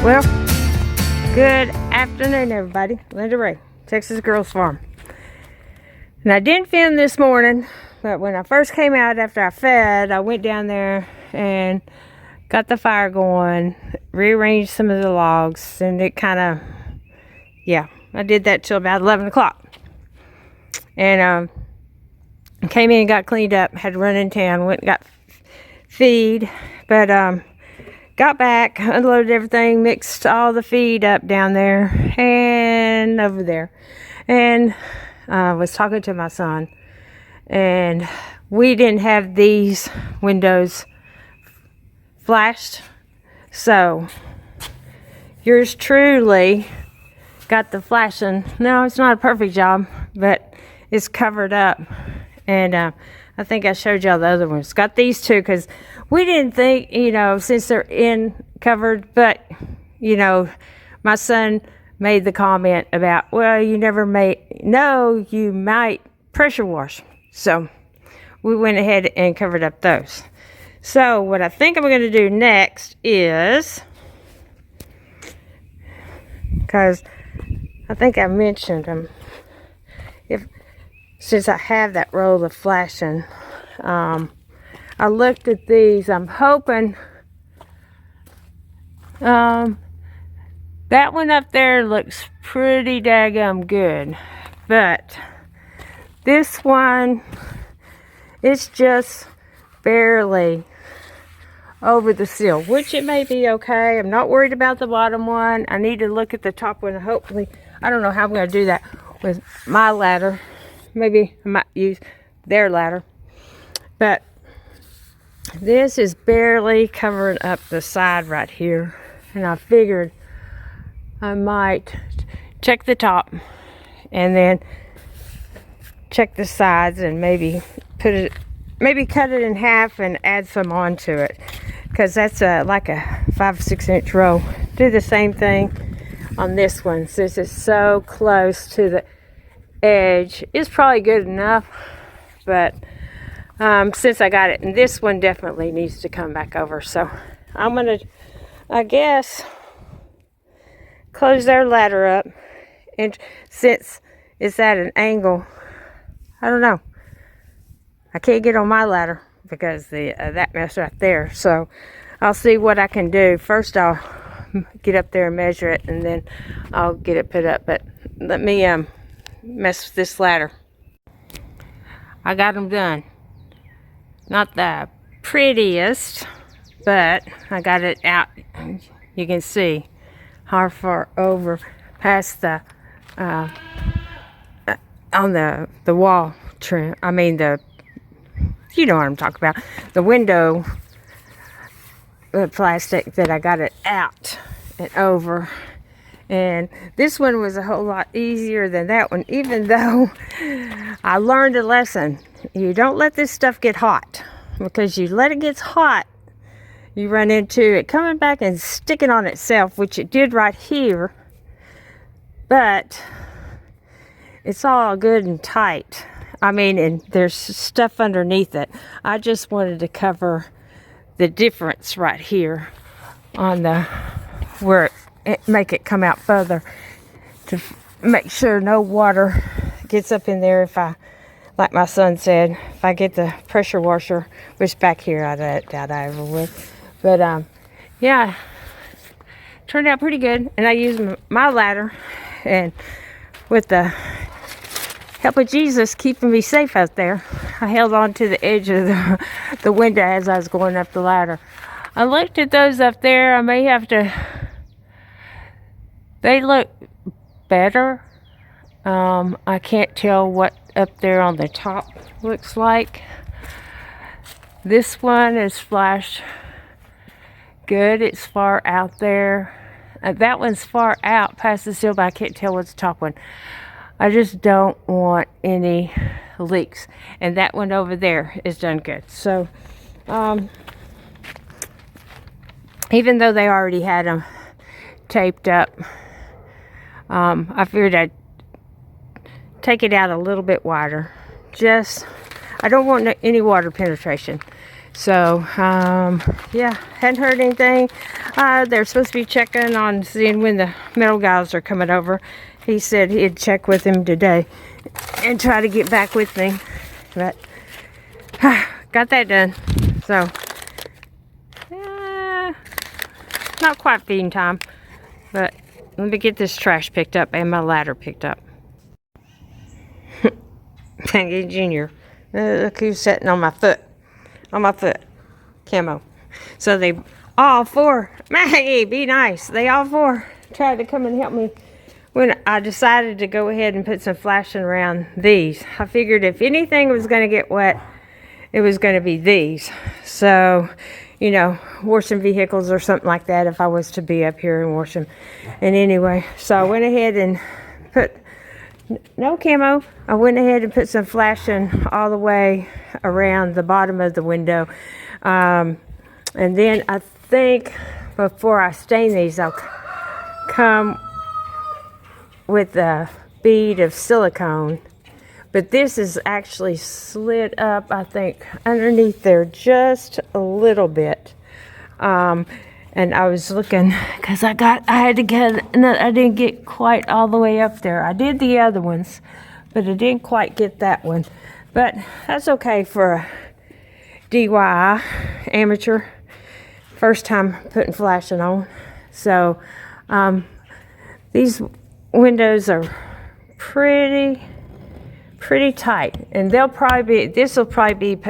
Well, good afternoon, everybody. Linda Ray, Texas Girls Farm. And I didn't film this morning, but when I first came out after I fed, I went down there and got the fire going, rearranged some of the logs, and it kind of, I did that till about 11 o'clock. And came in and got cleaned up, had to run in town, went and got feed, but got back, unloaded everything, mixed all the feed up down there and over there, and was talking to my son, and we didn't have these windows flashed, so yours truly got the flashing. No, it's not a perfect job, but it's covered up. And I think I showed y'all the other ones. Got these two because we didn't think, since they're in covered, but, my son made the comment about, well, you might pressure wash. So we went ahead and covered up those. So what I think I'm going to do next is, because I think I mentioned them, since I have that roll of flashing, I looked at these. I'm hoping that one up there looks pretty daggum good, but this one, it's just barely over the sill, which it may be okay. I'm not worried about the bottom one. I need to look at the top one. Hopefully, I don't know how I'm going to do that with my ladder. Maybe I might use their ladder, but this is barely covering up the side right here, and I figured I might check the top and then check the sides and maybe cut it in half and add some onto it, because that's like a 5-6 inch row. Do the same thing on this one since it's so close to the edge. Is probably good enough, but since I got it, and this one definitely needs to come back over, so I'm gonna, I guess, close their ladder up, and since it's at an angle, I don't know, I can't get on my ladder because the that mess right there, so I'll see what I can do. First I'll get up there and measure it, and then I'll get it put up, but let me mess with this ladder. I got them done. Not the prettiest, but I got it out. You can see how far over past the on the wall trim. I mean you know what I'm talking about. The window plastic that I got it out and over. And this one was a whole lot easier than that one, even though I learned a lesson. You don't let this stuff get hot, because you let it get hot, you run into it coming back and sticking on itself, which it did right here, but it's all good and tight. I mean, and there's stuff underneath it. I just wanted to cover the difference right here on the where make it come out further, to make sure no water gets up in there. If I, like my son said, if I get the pressure washer, which back here I doubt I ever would, but yeah, turned out pretty good. And I used my ladder, and with the help of Jesus keeping me safe out there, I held on to the edge of the window as I was going up the ladder. I looked at those up there. I may have to, they look better. I can't tell what up there on the top looks like. This one is flashed good. It's far out there. That one's far out past the sill, but I can't tell what's the top one. I just don't want any leaks. And that one over there is done good. So, even though they already had them taped up, I figured I'd take it out a little bit wider. I don't want any water penetration. So, yeah, hadn't heard anything. They're supposed to be checking on seeing when the metal guys are coming over. He said he'd check with him today and try to get back with me. But, got that done. So, not quite feeding time. But, let me get this trash picked up and my ladder picked up. Maggie Jr. Look who's sitting on my foot. On my foot. Camo. So they all four, Maggie, be nice. They all four tried to come and help me when I decided to go ahead and put some flashing around these. I figured if anything was going to get wet, it was going to be these. So, you know, washing vehicles or something like that if I was to be up here and wash them. And anyway, so I went ahead and put, no camo, I went ahead and put some flashing all the way around the bottom of the window. And then I think before I stain these, I'll come with a bead of silicone. But this is actually slid up, I think, underneath there just a little bit. And I was looking, because I didn't get quite all the way up there. I did the other ones, but I didn't quite get that one. But that's okay for a DIY, amateur, first time putting flashing on. So, these windows are pretty tight. And this will probably be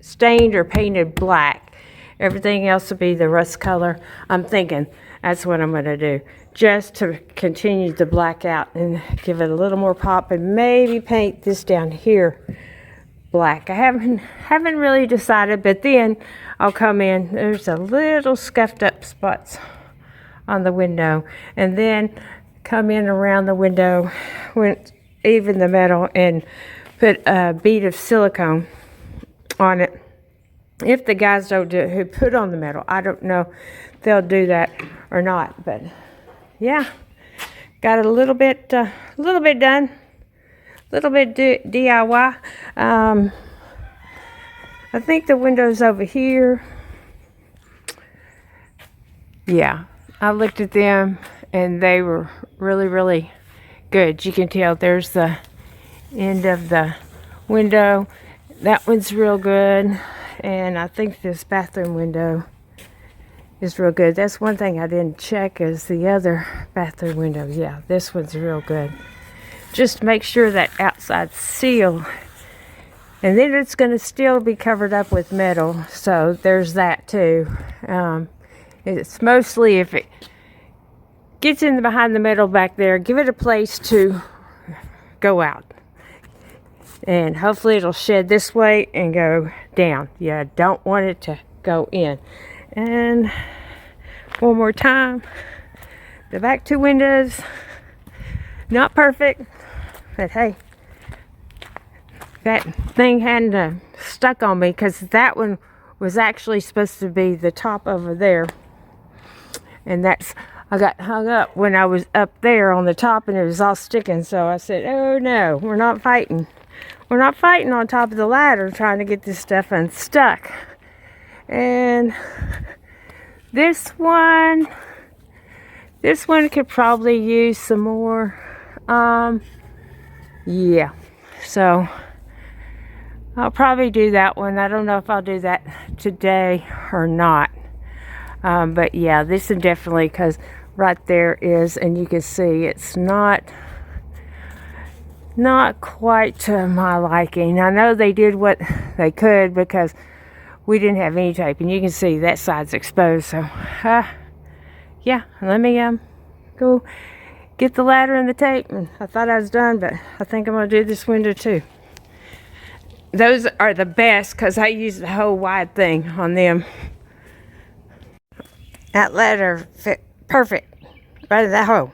stained or painted black. Everything else will be the rust color. I'm thinking that's what I'm going to do, just to continue the black out and give it a little more pop, and maybe paint this down here black. I haven't really decided, but then I'll come in. There's a little scuffed up spots on the window, and then come in around the window, even the metal, and put a bead of silicone on it. If the guys don't do it, who put on the metal, I don't know if they'll do that or not. But yeah, got a little bit done, a little bit DIY. I think the windows over here. Yeah, I looked at them and they were really good. You can tell there's the end of the window. That one's real good. And I think this bathroom window is real good. That's one thing I didn't check, is the other bathroom window. Yeah, this one's real good. Just make sure that outside's sealed. And then it's going to still be covered up with metal. So there's that too. It's mostly if it gets in behind the metal back there, give it a place to go out. And hopefully it'll shed this way and go down. Yeah, don't want it to go in. And one more time, the back two windows, not perfect, but hey, that thing hadn't stuck on me, because that one was actually supposed to be the top over there. And I got hung up when I was up there on the top and it was all sticking. So I said, oh no, we're not fighting. We're not fighting on top of the ladder trying to get this stuff unstuck. And this one could probably use some more. Yeah. So I'll probably do that one. I don't know if I'll do that today or not. But yeah, this is definitely, because right there is, and you can see it's not quite to my liking. I know they did what they could because we didn't have any tape, and you can see that side's exposed. So, yeah, let me go get the ladder and the tape. And I thought I was done, but I think I'm going to do this window too. Those are the best because I use the whole wide thing on them. That ladder fit perfect right in that hole.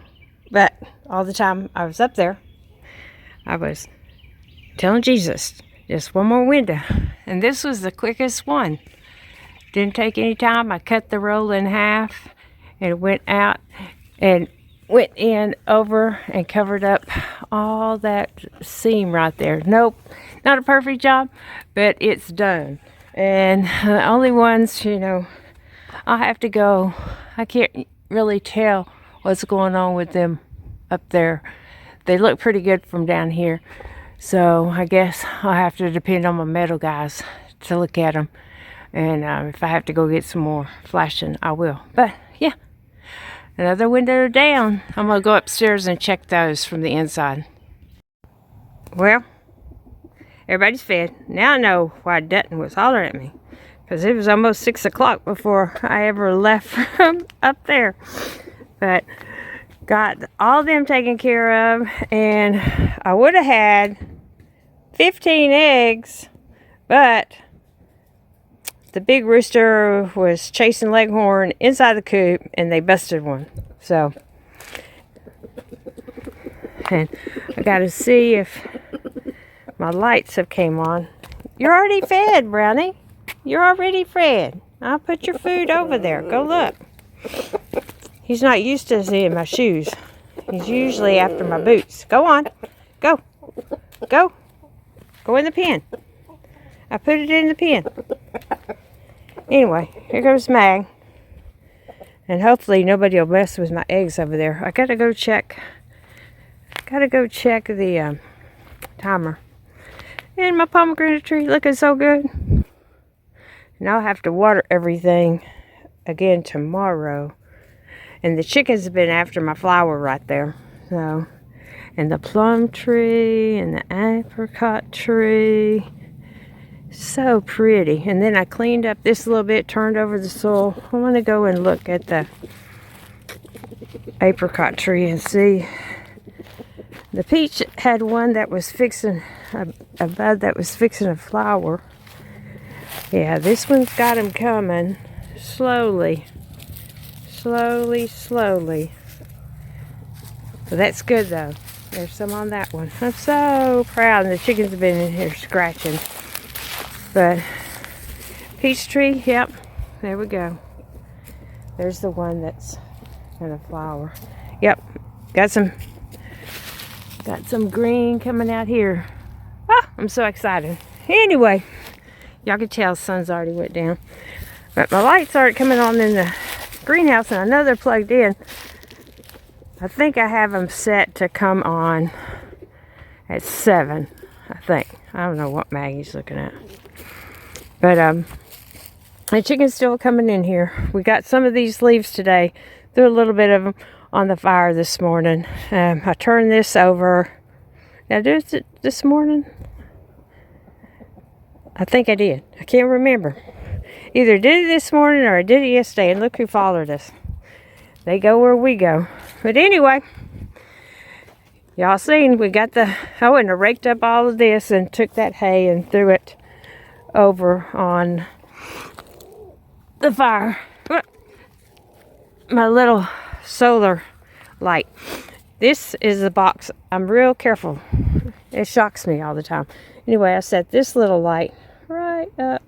But all the time I was up there, I was telling Jesus, just one more window. And this was the quickest one. Didn't take any time. I cut the roll in half and went out and went in over and covered up all that seam right there. Nope, not a perfect job, but it's done. And the only ones, you know, I'll have to go. I can't really tell what's going on with them up there. They look pretty good from down here. So I guess I'll have to depend on my metal guys to look at them. And if I have to go get some more flashing, I will. But yeah, another window down. I'm going to go upstairs and check those from the inside. Well, everybody's fed. Now I know why Dutton was hollering at me. Because it was almost 6 o'clock before I ever left from up there. But got all them taken care of. And I would have had 15 eggs. But the big rooster was chasing Leghorn inside the coop. And they busted one. So. And I got to see if my lights have came on. You're already fed, Brownie. You're already fed. I'll put your food over there. Go look. He's not used to seeing my shoes. He's usually after my boots. Go on. Go. Go. Go in the pen. I put it in the pen. Anyway, here goes Mag. And hopefully nobody will mess with my eggs over there. I gotta go check. Gotta go check the timer. And my pomegranate tree looking so good. And I'll have to water everything again tomorrow. And the chickens have been after my flower right there. So, and the plum tree and the apricot tree. So pretty. And then I cleaned up this a little bit, turned over the soil. I want to go and look at the apricot tree and see. The peach had one that was fixing, a bud that was fixing a flower. Yeah, this one's got them coming slowly. Slowly, slowly. So that's good though. There's some on that one. I'm so proud. And the chickens have been in here scratching. But peach tree, yep. There we go. There's the one that's gonna flower. Yep. Got some green coming out here. Ah, I'm so excited. Anyway, y'all can tell the sun's already went down. But my lights aren't coming on in the greenhouse, and I know they're plugged in. I think I have them set to come on at 7, I think. I don't know what Maggie's looking at. But the chicken's still coming in here. We got some of these leaves today. Threw a little bit of them on the fire this morning. I turned this over. Did I do it this morning? I think I did. I can't remember. Either did it this morning or I did it yesterday. And look who followed us. They go where we go. But anyway, y'all seen we got I went and raked up all of this and took that hay and threw it over on the fire. My little solar light. This is the box. I'm real careful. It shocks me all the time. Anyway, I set this little light right up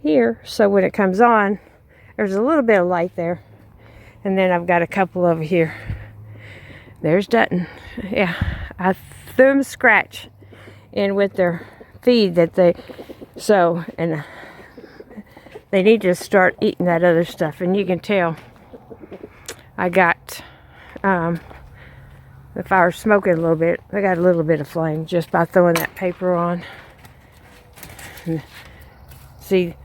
here so when it comes on, there's a little bit of light there. And then I've got a couple over here. There's Dutton. Yeah, I threw them scratch in with their feed that they sow, and they need to start eating that other stuff. And you can tell I got the fire smoking a little bit. I got a little bit of flame just by throwing that paper on. And see,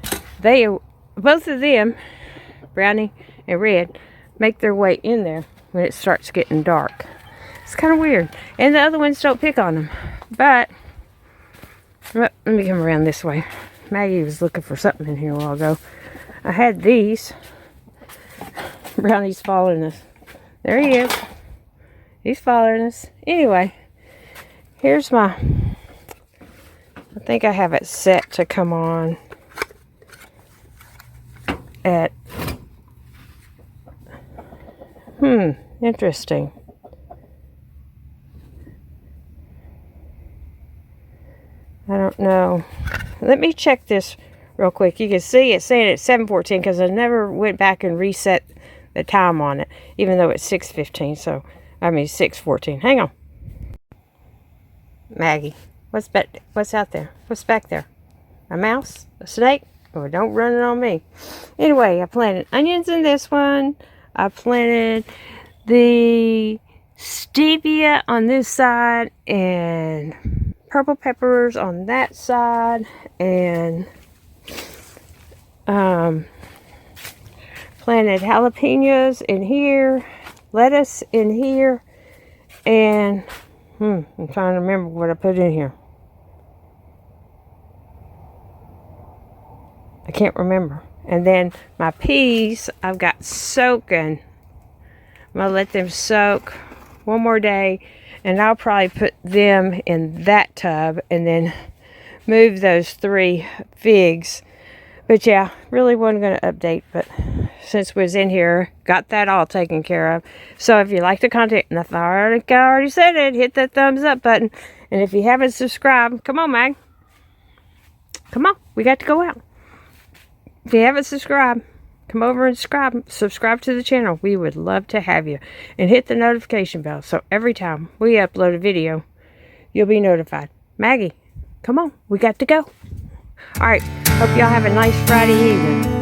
both of them, Brownie and Red, make their way in there when it starts getting dark. It's kind of weird. And the other ones don't pick on them. But, let me come around this way. Maggie was looking for something in here a while ago. I had these. Brownie's following us. There he is. He's following us. Anyway, here's I think I have it set to come on at, interesting. I don't know. Let me check this real quick. You can see it's saying it's 7:14 because I never went back and reset the time on it, even though it's 6:15. So, I mean 6:14. Hang on. Maggie, what's out there? What's back there? a mouse, a snake, or don't run it on me. Anyway, I planted onions in this one. I planted the stevia on this side and purple peppers on that side, and planted jalapenos in here, lettuce in here, and I'm trying to remember what I put in here. I can't remember. And then my peas I've got soaking. I'm going to let them soak one more day, and I'll probably put them in that tub and then move those 3 figs. But yeah, really wasn't going to update, but since we was in here, got that all taken care of. So if you like the content, and I already said it, hit that thumbs up button. And if you haven't subscribed, come on, Mag. Come on, we got to go out. If you haven't subscribed, come over and subscribe to the channel. We would love to have you. And hit the notification bell so every time we upload a video, you'll be notified. Maggie, come on, we got to go. All right, hope y'all have a nice Friday evening.